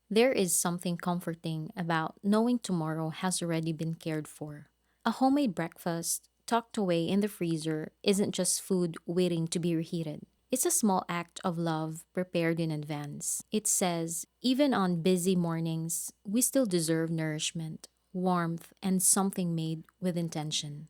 There is something comforting about knowing tomorrow has already been cared for. A homemade breakfast tucked away in the freezer isn't just food waiting to be reheated. It's a small act of love prepared in advance. It says, even on busy mornings, we still deserve nourishment, warmth, and something made with intention.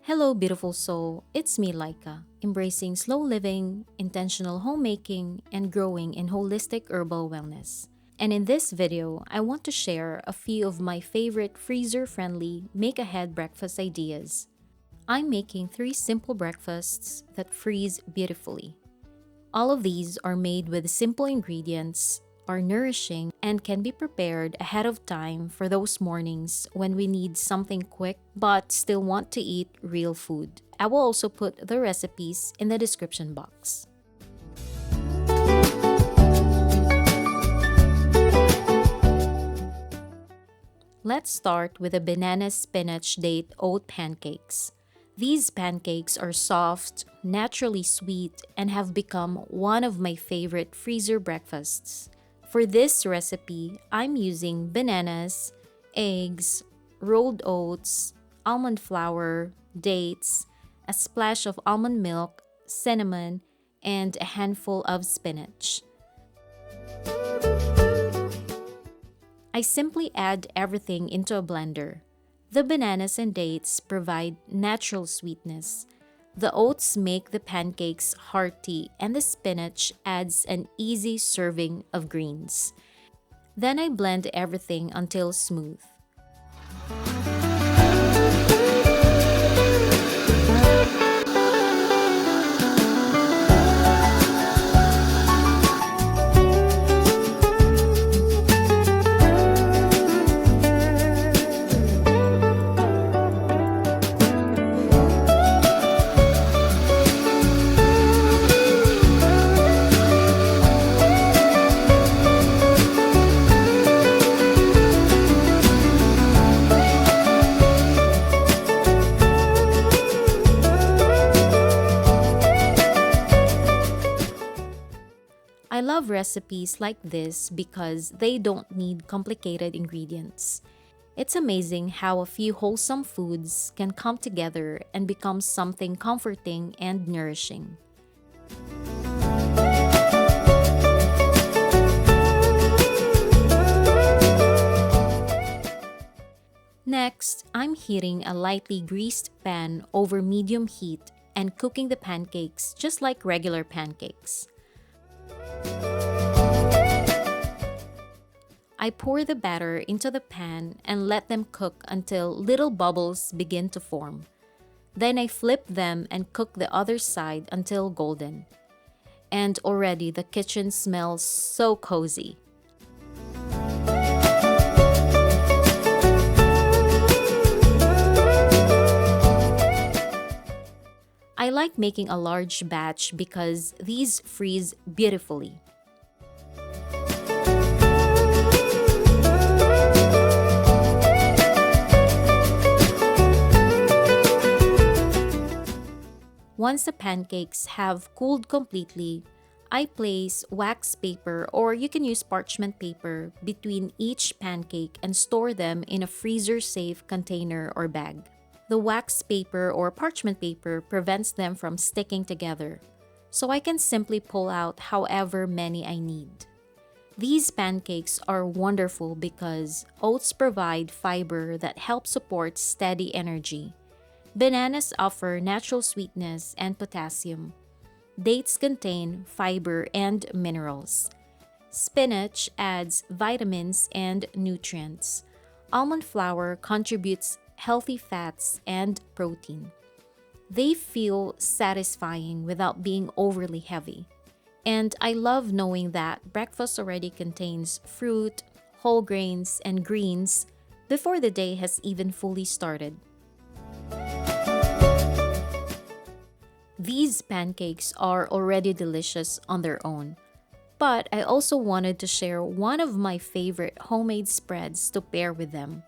Hello, beautiful soul. It's me, Lyka, embracing slow living, intentional homemaking, and growing in holistic herbal wellness. And in this video, I want to share a few of my favorite freezer friendly make ahead breakfast ideas. I'm making three simple breakfasts that freeze beautifully. All of these are made with simple ingredients, are nourishing, and can be prepared ahead of time for those mornings when we need something quick but still want to eat real food. I will also put the recipes in the description box. Let's start with the banana spinach date oat pancakes. These pancakes are soft, naturally sweet, and have become one of my favorite freezer breakfasts. For this recipe, I'm using bananas, eggs, rolled oats, almond flour, dates, a splash of almond milk, cinnamon, and a handful of spinach. I simply add everything into a blender. The bananas and dates provide natural sweetness. The oats make the pancakes hearty, and the spinach adds an easy serving of greens. Then I blend everything until smooth. I love recipes like this because they don't need complicated ingredients. It's amazing how a few wholesome foods can come together and become something comforting and nourishing. Next, I'm heating a lightly greased pan over medium heat and cooking the pancakes just like regular pancakes. I pour the batter into the pan and let them cook until little bubbles begin to form. Then I flip them and cook the other side until golden. And already the kitchen smells so cozy. I like making a large batch because these freeze beautifully. Once the pancakes have cooled completely, I place wax paper or you can use parchment paper between each pancake and store them in a freezer-safe container or bag. The wax paper or parchment paper prevents them from sticking together, so I can simply pull out however many I need. These pancakes are wonderful because oats provide fiber that helps support steady energy. Bananas offer natural sweetness and potassium. Dates contain fiber and minerals. Spinach adds vitamins and nutrients. Almond flour contributes healthy fats and protein. They feel satisfying without being overly heavy. And I love knowing that breakfast already contains fruit, whole grains, and greens before the day has even fully started. These pancakes are already delicious on their own, but I also wanted to share one of my favorite homemade spreads to pair with them.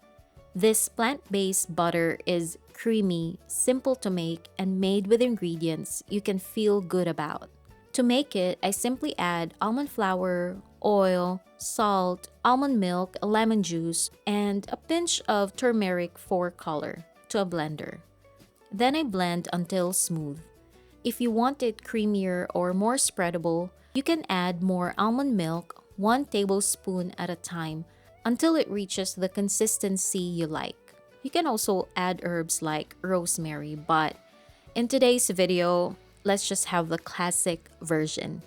This plant-based butter is creamy, simple to make, and made with ingredients you can feel good about. To make it, I simply add almond flour, oil, salt, almond milk, lemon juice, and a pinch of turmeric for color to a blender. Then I blend until smooth. If you want it creamier or more spreadable, you can add more almond milk, 1 tablespoon at a time, until it reaches the consistency you like. You can also add herbs like rosemary, but in today's video, let's just have the classic version.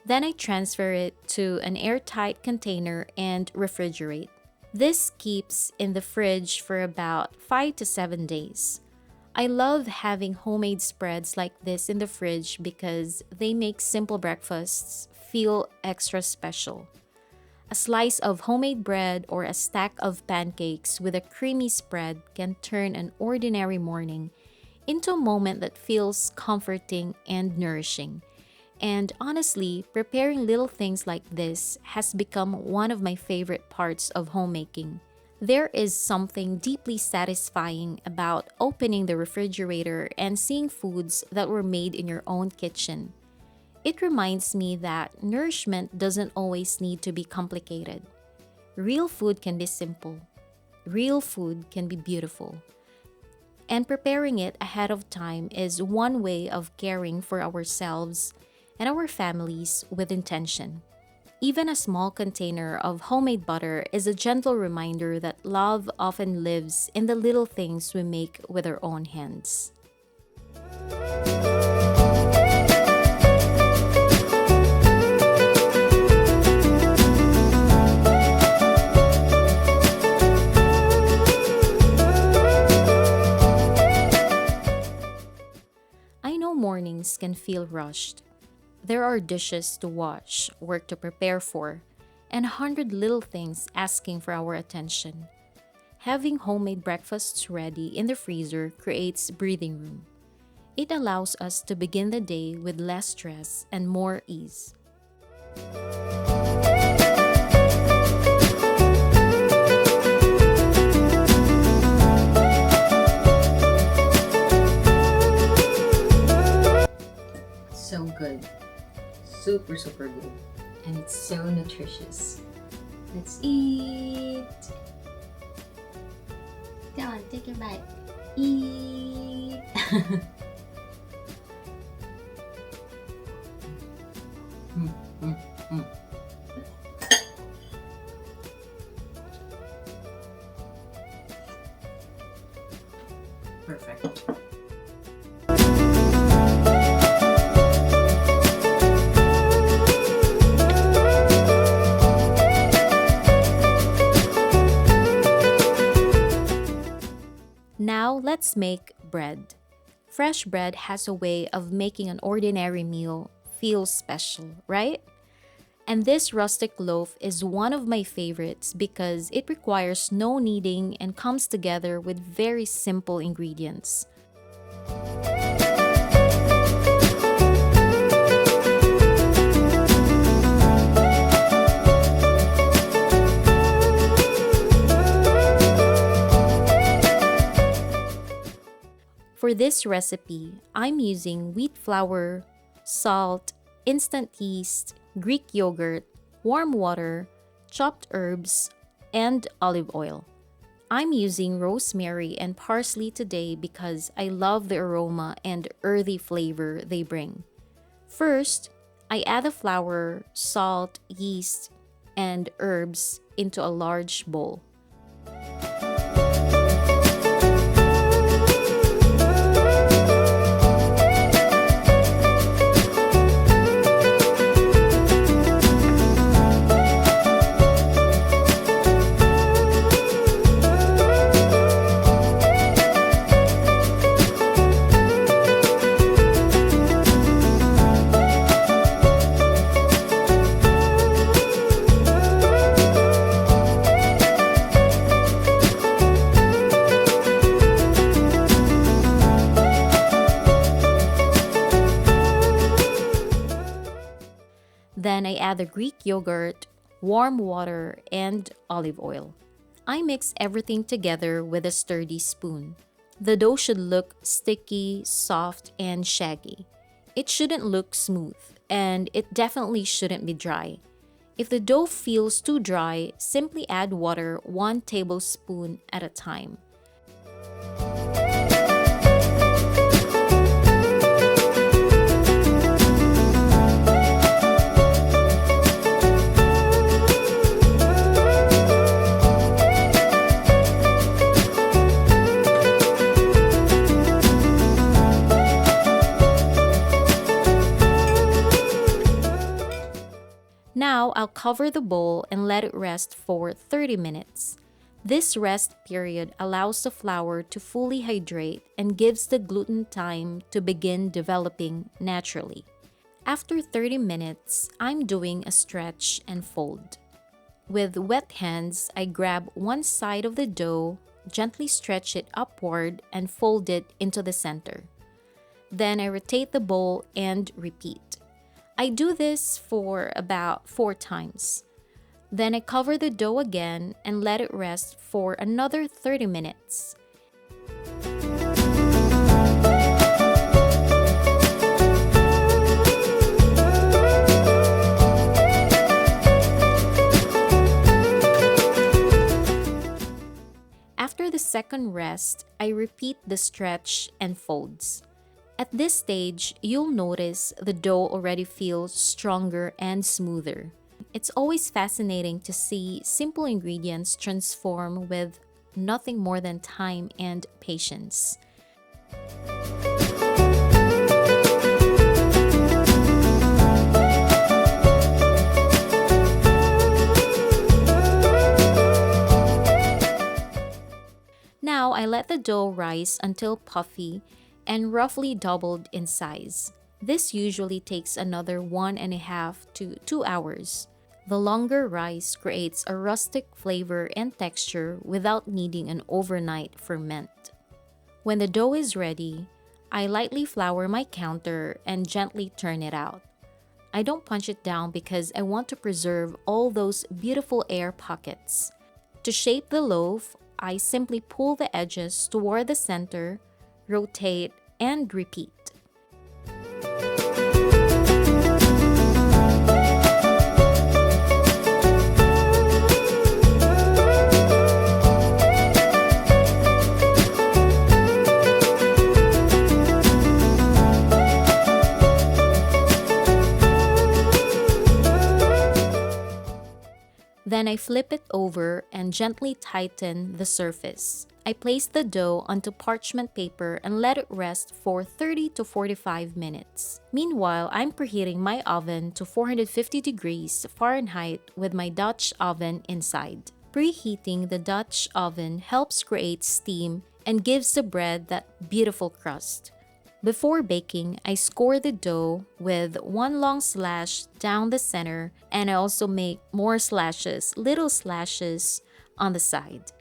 Then I transfer it to an airtight container and refrigerate. This keeps in the fridge for about 5 to 7 days. I love having homemade spreads like this in the fridge because they make simple breakfasts feel extra special. A slice of homemade bread or a stack of pancakes with a creamy spread can turn an ordinary morning into a moment that feels comforting and nourishing. And honestly, preparing little things like this has become one of my favorite parts of homemaking. There is something deeply satisfying about opening the refrigerator and seeing foods that were made in your own kitchen. It reminds me that nourishment doesn't always need to be complicated. Real food can be simple. Real food can be beautiful. And preparing it ahead of time is one way of caring for ourselves and our families with intention. Even a small container of homemade butter is a gentle reminder that love often lives in the little things we make with our own hands. I know mornings can feel rushed. There are dishes to wash, work to prepare for, and 100 little things asking for our attention. Having homemade breakfasts ready in the freezer creates breathing room. It allows us to begin the day with less stress and more ease. So good. Super, super good. And it's so nutritious. Let's eat. Come on, take your bite. Eat. mm, mm, mm. Perfect. Now let's make bread. Fresh bread has a way of making an ordinary meal feel special, right? And this rustic loaf is one of my favorites because it requires no kneading and comes together with very simple ingredients. For this recipe, I'm using wheat flour, salt, instant yeast, Greek yogurt, warm water, chopped herbs, and olive oil. I'm using rosemary and parsley today because I love the aroma and earthy flavor they bring. First, I add the flour, salt, yeast, and herbs into a large bowl. add the Greek yogurt, warm water, and olive oil. I mix everything together with a sturdy spoon. The dough should look sticky, soft, and shaggy. It shouldn't look smooth, and it definitely shouldn't be dry. If the dough feels too dry, simply add water 1 tablespoon at a time. Now I'll cover the bowl and let it rest for 30 minutes. This rest period allows the flour to fully hydrate and gives the gluten time to begin developing naturally. After 30 minutes, I'm doing a stretch and fold. With wet hands, I grab one side of the dough, gently stretch it upward, and fold it into the center. Then I rotate the bowl and repeat. I do this for about 4 times. Then I cover the dough again and let it rest for another 30 minutes. After the second rest, I repeat the stretch and folds. At this stage, you'll notice the dough already feels stronger and smoother. It's always fascinating to see simple ingredients transform with nothing more than time and patience. Now I let the dough rise until puffy and roughly doubled in size. This usually takes another 1.5 to 2 hours. The longer rise creates a rustic flavor and texture without needing an overnight ferment. When the dough is ready, I lightly flour my counter and gently turn it out. I don't punch it down because I want to preserve all those beautiful air pockets. To shape the loaf, I simply pull the edges toward the center, rotate, and repeat. Then I flip it over and gently tighten the surface. I place the dough onto parchment paper and let it rest for 30 to 45 minutes. Meanwhile, I'm preheating my oven to 450 degrees Fahrenheit with my Dutch oven inside. Preheating the Dutch oven helps create steam and gives the bread that beautiful crust. Before baking, I score the dough with one long slash down the center, and I also make more slashes, little slashes on the side.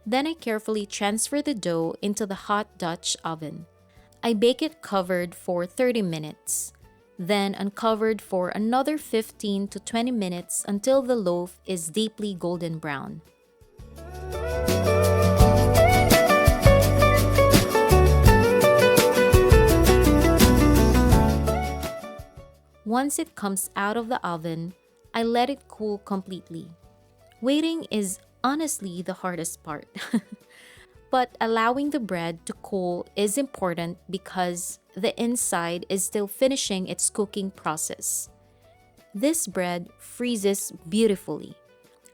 Then I carefully transfer the dough into the hot Dutch oven. I bake it covered for 30 minutes, then uncovered for another 15 to 20 minutes until the loaf is deeply golden brown. Once it comes out of the oven, I let it cool completely. Waiting is honestly the hardest part. But allowing the bread to cool is important because the inside is still finishing its cooking process. This bread freezes beautifully.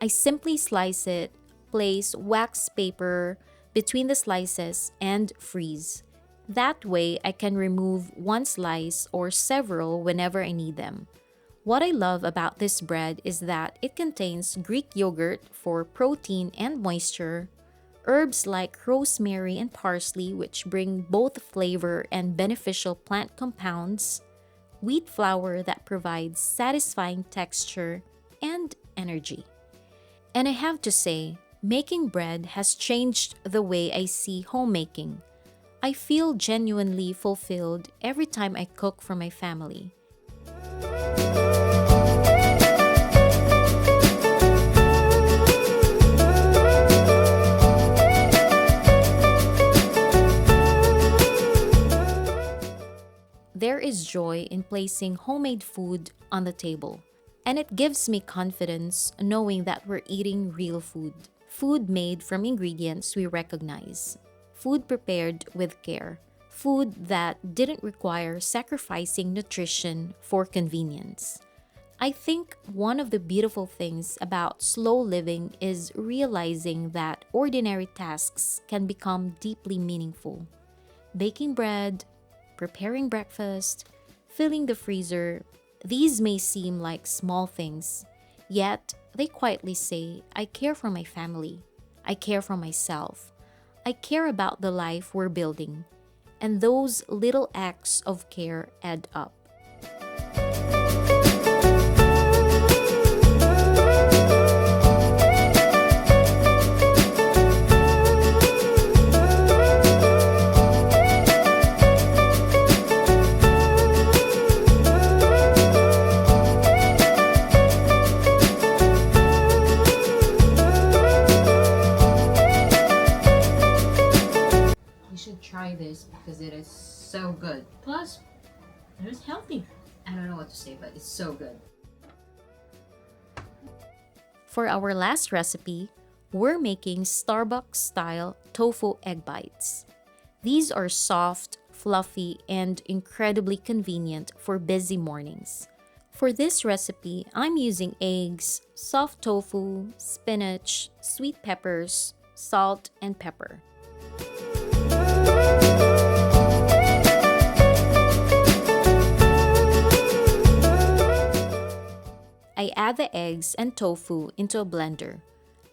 I simply slice it, place wax paper between the slices, and freeze. That way, I can remove one slice or several whenever I need them. What I love about this bread is that it contains Greek yogurt for protein and moisture, herbs like rosemary and parsley, which bring both flavor and beneficial plant compounds, wheat flour that provides satisfying texture and energy. And I have to say, making bread has changed the way I see homemaking. I feel genuinely fulfilled every time I cook for my family. There is joy in placing homemade food on the table, and it gives me confidence knowing that we're eating real food. Food made from ingredients we recognize, food prepared with care, food that didn't require sacrificing nutrition for convenience. I think one of the beautiful things about slow living is realizing that ordinary tasks can become deeply meaningful. Baking bread, preparing breakfast, filling the freezer, these may seem like small things, yet they quietly say, I care for my family, I care for myself, I care about the life we're building, and those little acts of care add up. You should try this because it is so good. Plus, it is healthy. I don't know what to say, but it's so good. For our last recipe, we're making Starbucks style tofu egg bites. These are soft, fluffy, and incredibly convenient for busy mornings. For this recipe, I'm using eggs, soft tofu, spinach, sweet peppers, salt, and pepper. I add the eggs and tofu into a blender.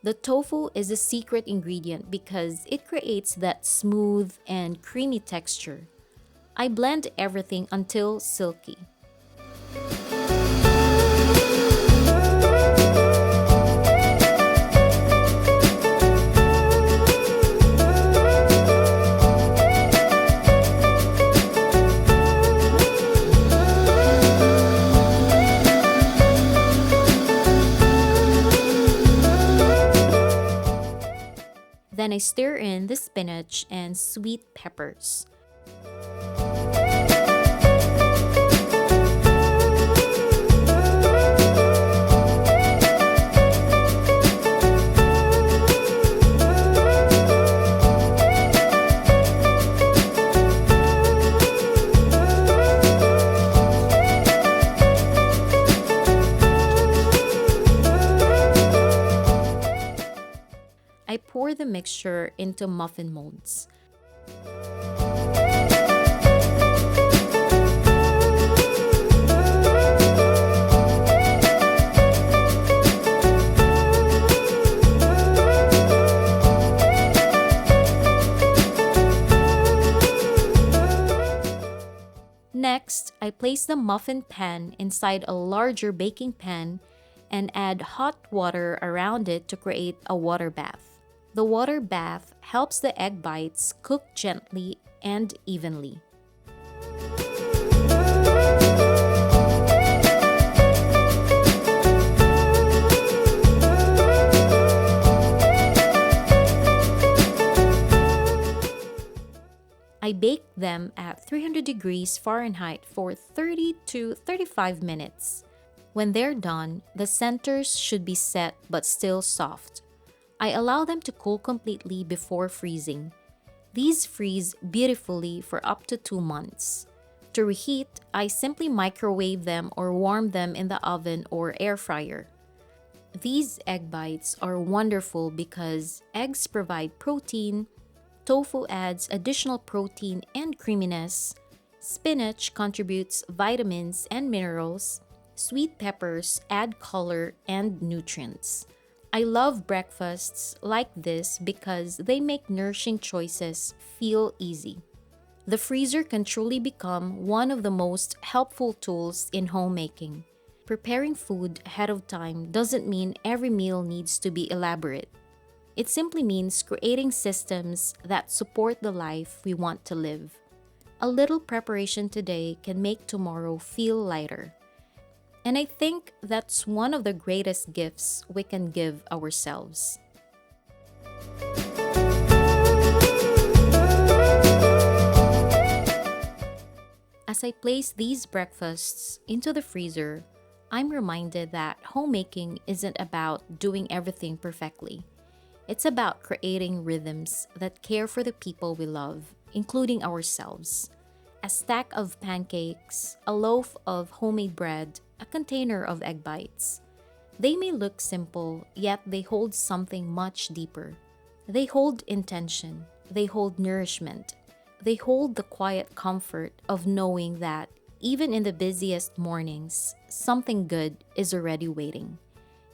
The tofu is a secret ingredient because it creates that smooth and creamy texture. I blend everything until silky. Then I stir in the spinach and sweet peppers. I pour the mixture into muffin molds. Next, I place the muffin pan inside a larger baking pan and add hot water around it to create a water bath. The water bath helps the egg bites cook gently and evenly. I bake them at 300 degrees Fahrenheit for 30 to 35 minutes. When they're done, the centers should be set but still soft. I allow them to cool completely before freezing. These freeze beautifully for up to 2 months. To reheat, I simply microwave them or warm them in the oven or air fryer. These egg bites are wonderful because eggs provide protein, tofu adds additional protein and creaminess, spinach contributes vitamins and minerals, sweet peppers add color and nutrients. I love breakfasts like this because they make nourishing choices feel easy. The freezer can truly become one of the most helpful tools in homemaking. Preparing food ahead of time doesn't mean every meal needs to be elaborate. It simply means creating systems that support the life we want to live. A little preparation today can make tomorrow feel lighter. And I think that's one of the greatest gifts we can give ourselves. As I place these breakfasts into the freezer, I'm reminded that homemaking isn't about doing everything perfectly. It's about creating rhythms that care for the people we love, including ourselves. A stack of pancakes, a loaf of homemade bread, a container of egg bites. They may look simple, yet they hold something much deeper. They hold intention, they hold nourishment, they hold the quiet comfort of knowing that even in the busiest mornings, something good is already waiting.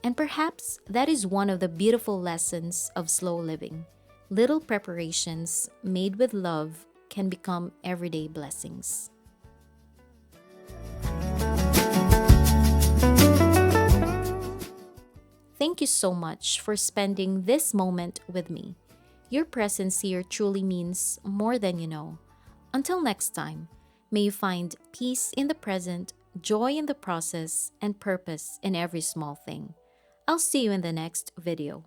And perhaps that is one of the beautiful lessons of slow living. Little preparations made with love can become everyday blessings. Thank you so much for spending this moment with me. Your presence here truly means more than you know. Until next time, may you find peace in the present, joy in the process, and purpose in every small thing. I'll see you in the next video.